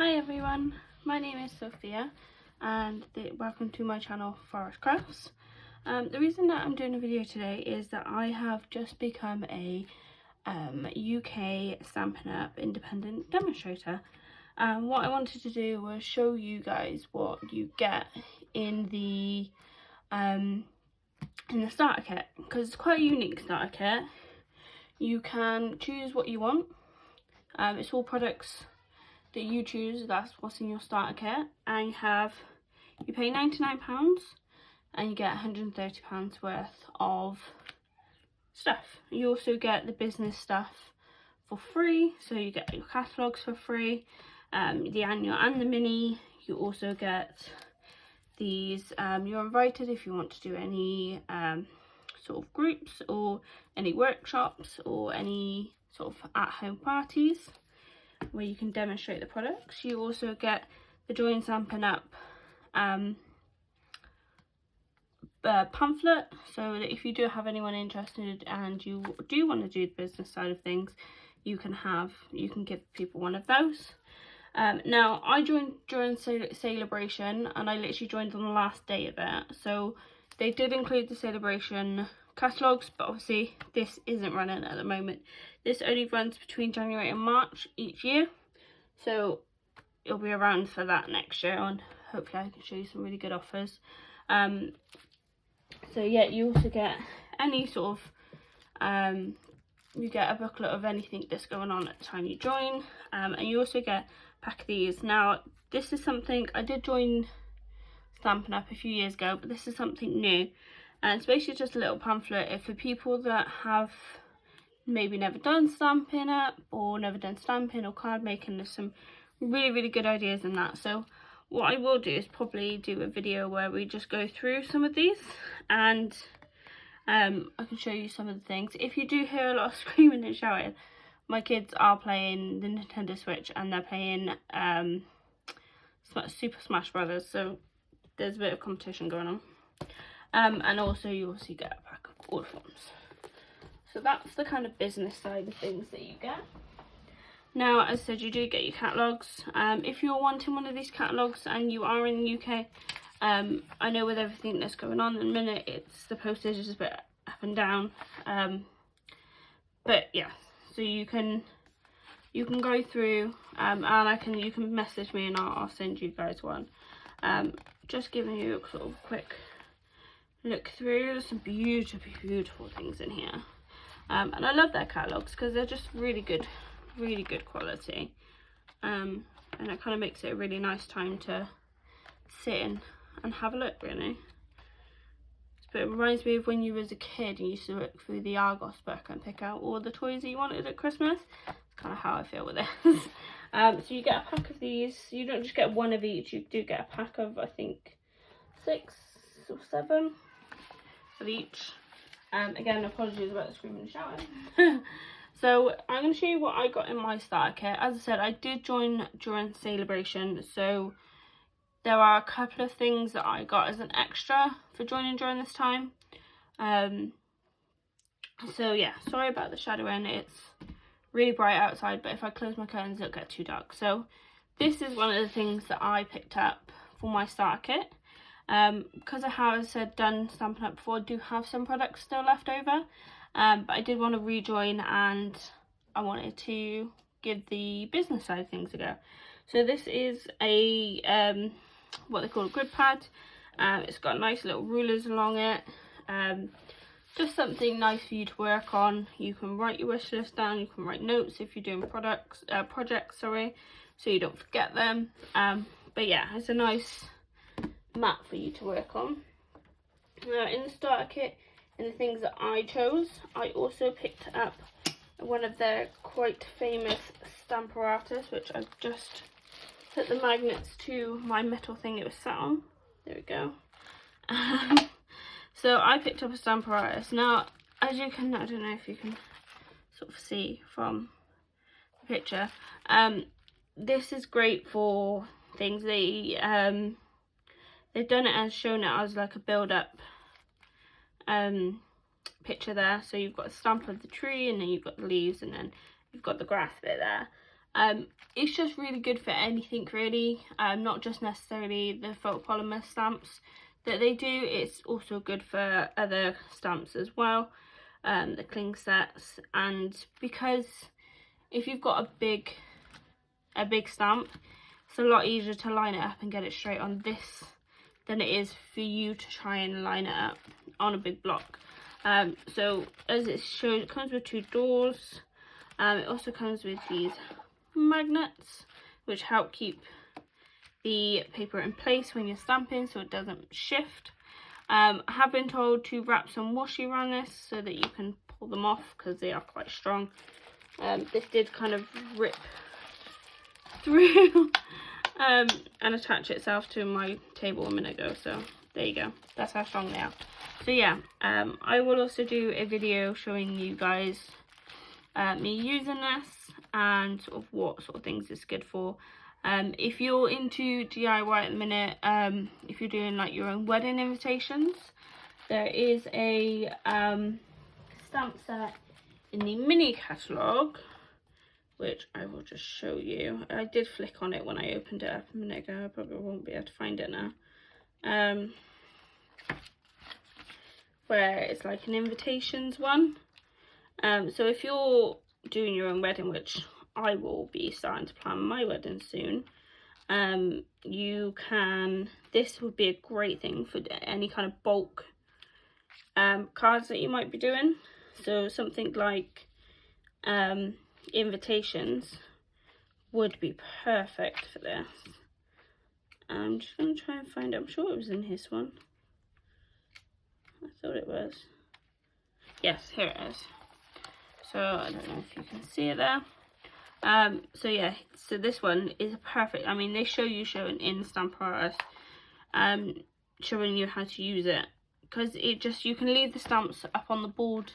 Hi everyone, my name is Sophia and welcome to my channel Forest Crafts. The reason that I'm doing a video today is that I have just become a UK Stampin' Up independent demonstrator. What I wanted to do was show you guys what you get in the starter kit, because it's quite a unique starter kit. You can choose what you want. It's all products that you choose, that's what's in your starter kit, and you pay £99 and you get £130 worth of stuff. You also get the business stuff for free, so you get your catalogues for free, the annual and the mini. You also get these, you're invited if you want to do any sort of groups or any workshops or any sort of at-home parties where you can demonstrate the products. You also get the Join Stampin' Up pamphlet, so that if you do have anyone interested and you do want to do the business side of things, you can give people one of those. Now I joined during celebration and I literally joined on the last day of it, so they did include the celebration catalogues, but obviously this isn't running at the moment. This only runs between January and March each year, so it'll be around for that next year, and hopefully I can show you some really good offers. So yeah, you also get any sort of you get a booklet of anything that's going on at the time you join, and you also get a pack of these. Now this is something I did join Stampin' Up a few years ago, but this is something new, and it's basically just a little pamphlet for people that have maybe never done Stampin' Up or never done stamping or card making. There's some really good ideas in that. So what I will do is probably do a video where we just go through some of these, and I can show you some of the things. If you do hear a lot of screaming and shouting, my kids are playing the Nintendo Switch and they're playing Super Smash Brothers, so there's a bit of competition going on. And also you also get a pack of order forms. So that's the kind of business side of things that you get. Now, as I said, you do get your catalogues. If you're wanting one of these catalogues and you are in the UK, I know with everything that's going on at the minute, the postage is a bit up and down. But yeah, so you can go through, and you can message me and I'll send you guys one. Just giving you a sort of quick look through. There's some beautiful things in here. And I love their catalogues because they're just really good quality, and it kind of makes it a really nice time to sit in and have a look, really. But it reminds me of when you was a kid and you used to look through the Argos book and pick out all the toys that you wanted at Christmas. It's kind of how I feel with this. So you get a pack of these. You don't just get one of each, you do get a pack of, I think, 6 or 7 of each. Again, apologies about the screaming and shouting. So I'm going to show you what I got in my starter kit. As I said, I did join during celebration, so there are a couple of things that I got as an extra for joining during this time. So yeah, sorry about the shadowing. It's really bright outside, but if I close my curtains it'll get too dark. So this is one of the things that I picked up for my starter kit. Because I have, as I said, done Stampin' Up before, I do have some products still left over, but I did want to rejoin and I wanted to give the business side of things a go. So this is a what they call a grid pad. It's got nice little rulers along it, just something nice for you to work on. You can write your wish list down, you can write notes if you're doing projects, so you don't forget them. But yeah, it's a nice mat for you to work on. Now in the starter kit, in the things that I chose, I also picked up one of their quite famous Paratus, which I've just put the magnets to my metal thing it was sat on. There we go. So I picked up a Paratus. Now, as you can, I don't know if you can sort of see from the picture, this is great for things. They've done it as shown it as like a build-up picture there. So you've got a stamp of the tree, and then you've got the leaves, and then you've got the grass bit there. It's just really good for anything really, not just necessarily the photopolymer stamps that they do. It's also good for other stamps as well, the cling sets. And because if you've got a big stamp, it's a lot easier to line it up and get it straight on this than it is for you to try and line it up on a big block. So as it shows, it comes with 2 doors. It also comes with these magnets which help keep the paper in place when you're stamping so it doesn't shift. I have been told to wrap some washi around this so that you can pull them off because they are quite strong. This did kind of rip through and attach itself to my table a minute ago, so there you go, that's how strong they are. So yeah, I will also do a video showing you guys me using this and sort of what sort of things it's good for. If you're into DIY at the minute, if you're doing like your own wedding invitations, there is a stamp set in the mini catalogue, which I will just show you. I did flick on it when I opened it up a minute ago. I probably won't be able to find it now. Where it's like an invitations one. So if you're doing your own wedding, which I will be starting to plan my wedding soon, you can, this would be a great thing for any kind of bulk cards that you might be doing. So something like invitations would be perfect for this. I'm just going to try and find it. I'm sure it was in his one. I thought it was. Yes, here it is. So I don't know if you can see it there. So yeah, so this one is perfect. I mean, they show you in Paratus, showing you how to use it, because it just, you can leave the stamps up on the board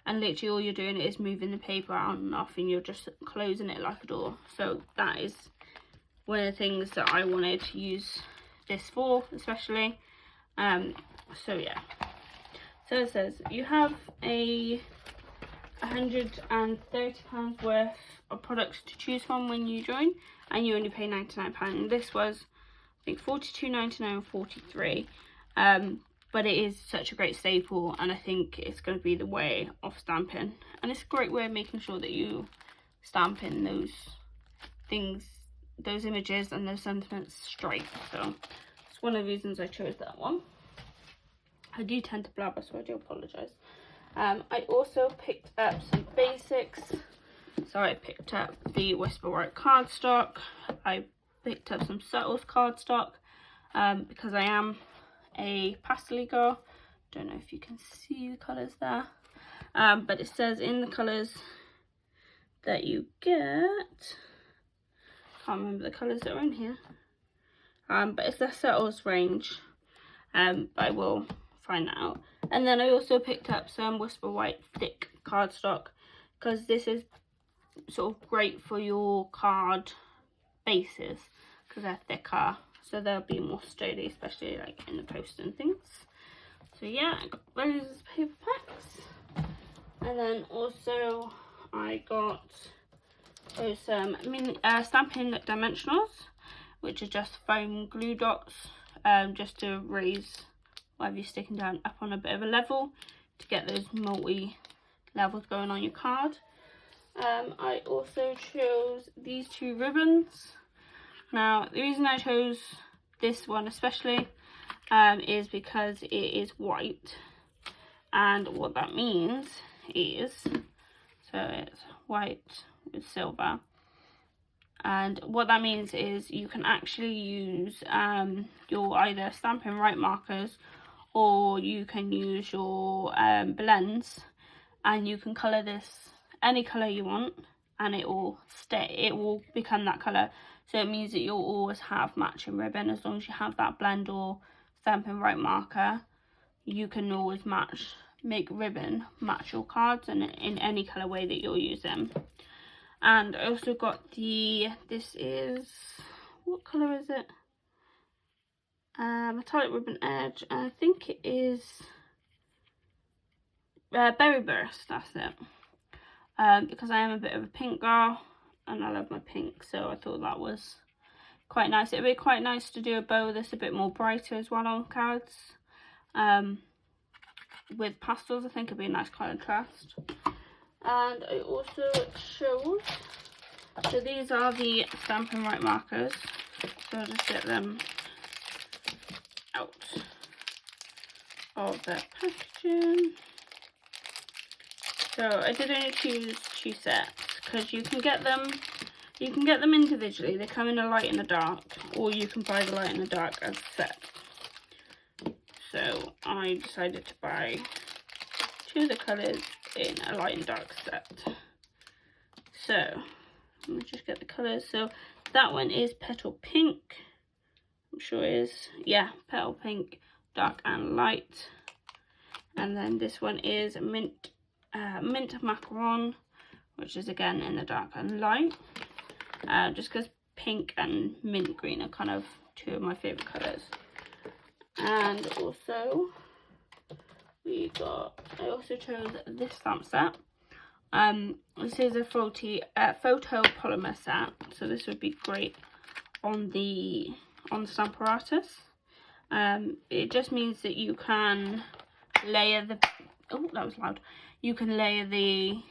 and literally all you're doing is moving the paper on and off and you're just closing it like a door. So that is one of the things that I wanted to use this for, especially. So yeah, so it says you have a £130 worth of products to choose from when you join, and you only pay £99. This was, I think, £42.99 and £43. But it is such a great staple, and I think it's going to be the way of stamping, and it's a great way of making sure that you stamp in those things, those images and those sentiments straight. So it's one of the reasons I chose that one. I do tend to blabber, so I do apologise. I also picked up some basics. So I picked up the Whisper White cardstock. I picked up some Subtles cardstock because I am a pastel girl. Don't know if you can see the colours there, but it says in the colours that you get, can't remember the colours that are in here, but it's the Subtles range, but I will find that out. And then I also picked up some Whisper White thick cardstock because this is sort of great for your card bases because they're thicker, so they'll be more sturdy, especially like in the post and things. So yeah, I got those paper packs, and then also I got some mini Stampin' Dimensionals, which are just foam glue dots, just to raise whatever you're sticking down up on a bit of a level to get those multi levels going on your card. I also chose these 2 ribbons. Now the reason I chose this one especially is because it is white, and what that means is, so it's white with silver, and what that means is you can actually use your either Stampin' Right markers, or you can use your blends, and you can colour this any colour you want and it will stay, it will become that colour. So it means that you'll always have matching ribbon as long as you have that blend or Stampin' Right marker. You can always make ribbon match your cards and in any colour way that you're using. And I also got this is, what colour is it? Metallic ribbon edge, and I think it is Berry Burst, that's it. Because I am a bit of a pink girl, and I love my pink, so I thought that was quite nice. It'd be quite nice to do a bow that's a bit more brighter as well on cards. With pastels, I think it'd be a nice contrast. And I also chose, so these are the Stampin' Up markers, so I'll just get them out of the packaging. So I did only choose 2 sets because you can get them individually. They come in a light and a dark, or you can buy the light and the dark as a set. So I decided to buy 2 of the colours in a light and dark set. So let me just get the colours. So that one is Petal Pink. I'm sure it is. Yeah, Petal Pink, dark and light. And then this one is Mint Macaron, which is again in the dark and light. Just because pink and mint green are kind of 2 of my favourite colours. And also I also chose this stamp set. This is a photo polymer set, so this would be great on the stamp Paratus. It just means that you can layer the you can layer the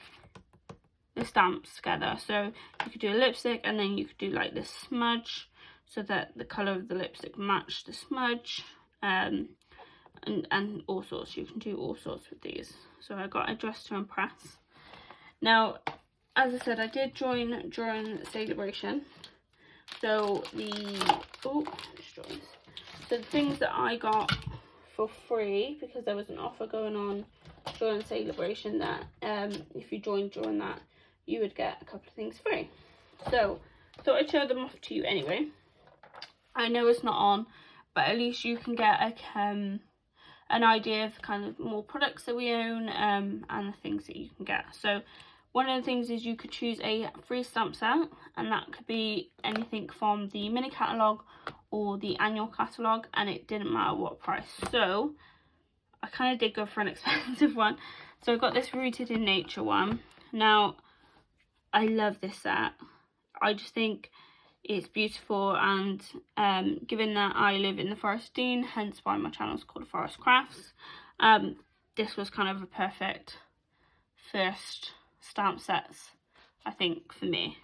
stamps together. So you could do a lipstick, and then you could do like this smudge, so that the colour of the lipstick matched the smudge. And all sorts. You can do all sorts with these. So I got a Dress to Impress. Now, as I said, I did join during Celebration. So the things that I got for free, because there was an offer going on during Celebration that if you joined during that, you would get a couple of things free. So thought I'd show them off to you anyway. I know it's not on, but at least you can get an idea of kind of more products that we own, and the things that you can get. So one of the things is you could choose a free stamp set, and that could be anything from the mini catalogue or the annual catalogue, and it didn't matter what price. So I kind of did go for an expensive one. So I got this Rooted in Nature one. Now I love this set. I just think it's beautiful, and given that I live in the Forest Dean, hence why my channel is called Forest Crafts, this was kind of a perfect first stamp sets, I think, for me.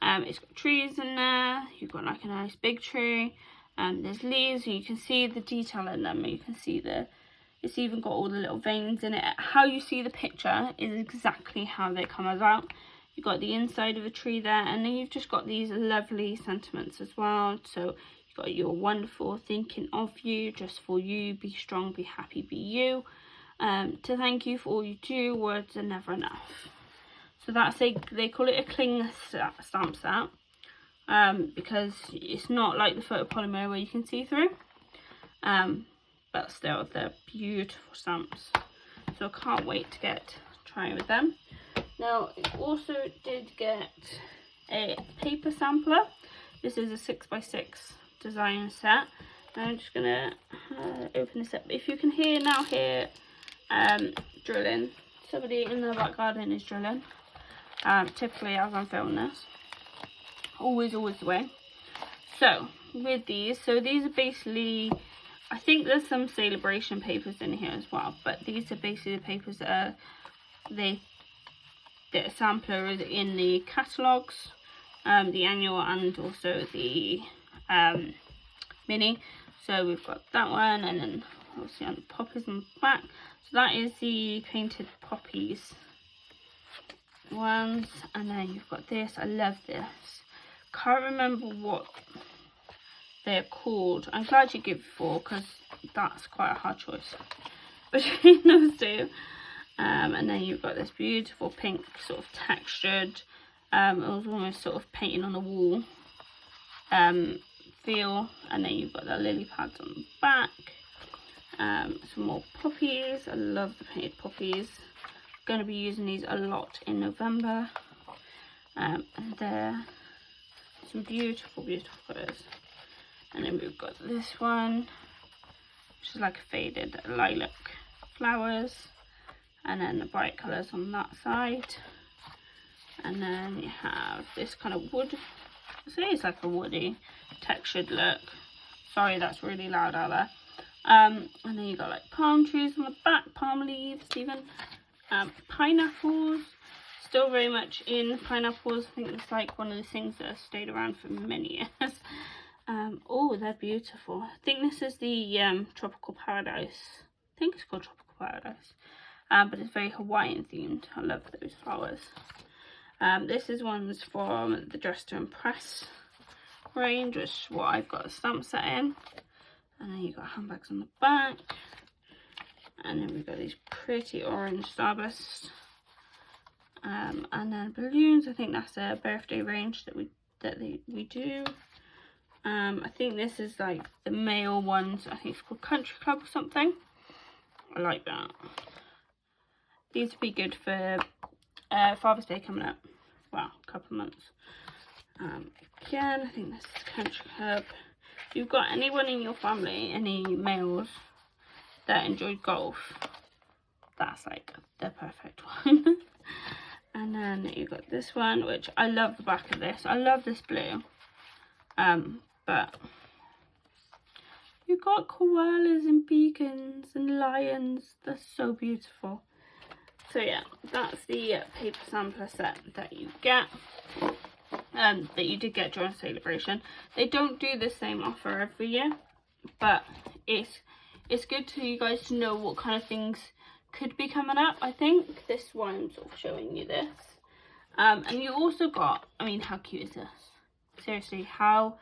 It's got trees in there. You've got like a nice big tree, and there's leaves, and you can see the detail in them. You can see it's even got all the little veins in it. How you see the picture is exactly how they come about. You've got the inside of a tree there, and then you've just got these lovely sentiments as well. So you've got your wonderful, thinking of you, just for you, be strong, be happy, be you. To thank you for all you do, words are never enough. So they call it a cling stamp set, because it's not like the photopolymer where you can see through. But still, they're beautiful stamps. So I can't wait to get trying with them. Now, I also did get a paper sampler. This is a 6x6 design set. And I'm just going to open this up. If you can hear drilling, somebody in the back garden is drilling. Typically as I'm filming this. Always the way. So, with these, these are basically, I think there's some Celebration papers in here as well, but these are basically the papers that the sampler is in the catalogues, the annual and also the mini. So we've got that one, and then obviously on the poppies on the back. So that is the painted poppies ones, and then you've got this. I love this. Can't remember what they're called. I'm glad you give 4, because that's quite a hard choice between those 2. And then you've got this beautiful pink sort of textured, it was almost sort of painting on the wall feel. And then you've got the lily pads on the back. Some more poppies. I love the painted poppies. Going to be using these a lot in November. And they're some beautiful colours. And then we've got this one, which is like a faded lilac flowers. And then the bright colours on that side. And then you have this kind of wood, I say it's like a woody textured look. Sorry, that's really loud out there. And then you got like palm trees on the back, palm leaves even, pineapples, still very much in pineapples. I think it's like one of the things that have stayed around for many years. Oh, they're beautiful. I think this is the Tropical Paradise. I think it's called Tropical Paradise. But it's very Hawaiian themed. I love those flowers. This is ones from the Dress to Impress range, which is what I've got a stamp set in. And then you've got handbags on the back. And then we've got these pretty orange starbursts. And then balloons. I think that's a birthday range that we do. I think this is like the male ones. I think it's called Country Club or something. I like that. These would be good for Father's Day coming up. Well, a couple of months. Again, I think this is Country Club. If you've got anyone in your family, any males that enjoy golf, that's like the perfect one. And then you've got this one, which I love the back of this. I love this blue. But you've got koalas and beacons and lions. They're so beautiful. So yeah, that's the paper sampler set that you get. That you did get during celebration. They don't do the same offer every year, but it's good to you guys to know what kind of things could be coming up. I think this one sort of showing you this. And you also got, I mean, how cute is this? Seriously, how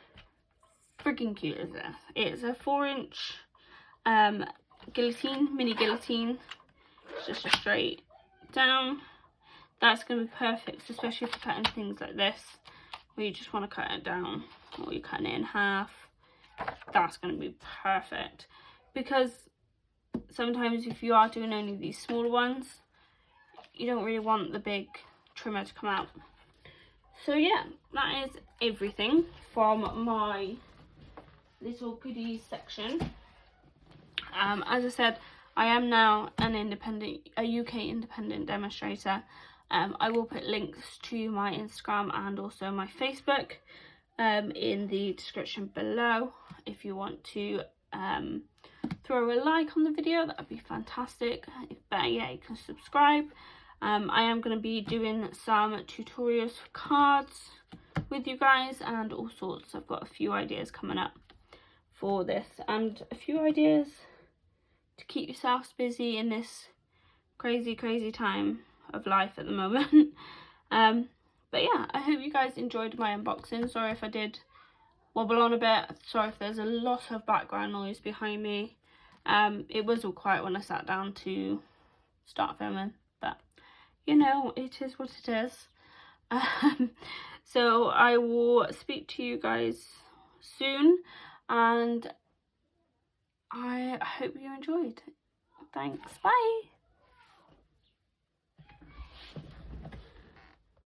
freaking cute is this? It's a 4-inch guillotine, mini guillotine. It's just a straight down. That's going to be perfect, especially for cutting things like this, where you just want to cut it down, or you're cutting it in half. That's going to be perfect, because sometimes if you are doing only these smaller ones, you don't really want the big trimmer to come out. So yeah, that is everything from my little goodies section. As I said, I am now a UK independent demonstrator. I will put links to my Instagram and also my Facebook in the description below. If you want to throw a like on the video, that would be fantastic. If better yet, you can subscribe. I am going to be doing some tutorials for cards with you guys and all sorts. I've got a few ideas coming up for this and a few ideas to keep yourselves busy in this crazy time of life at the moment. But yeah, I hope you guys enjoyed my unboxing. Sorry if I did wobble on a bit. Sorry if there's a lot of background noise behind me. It was all quiet when I sat down to start filming, but you know, it is what it is. So I will speak to you guys soon, and I hope you enjoyed. Thanks, bye.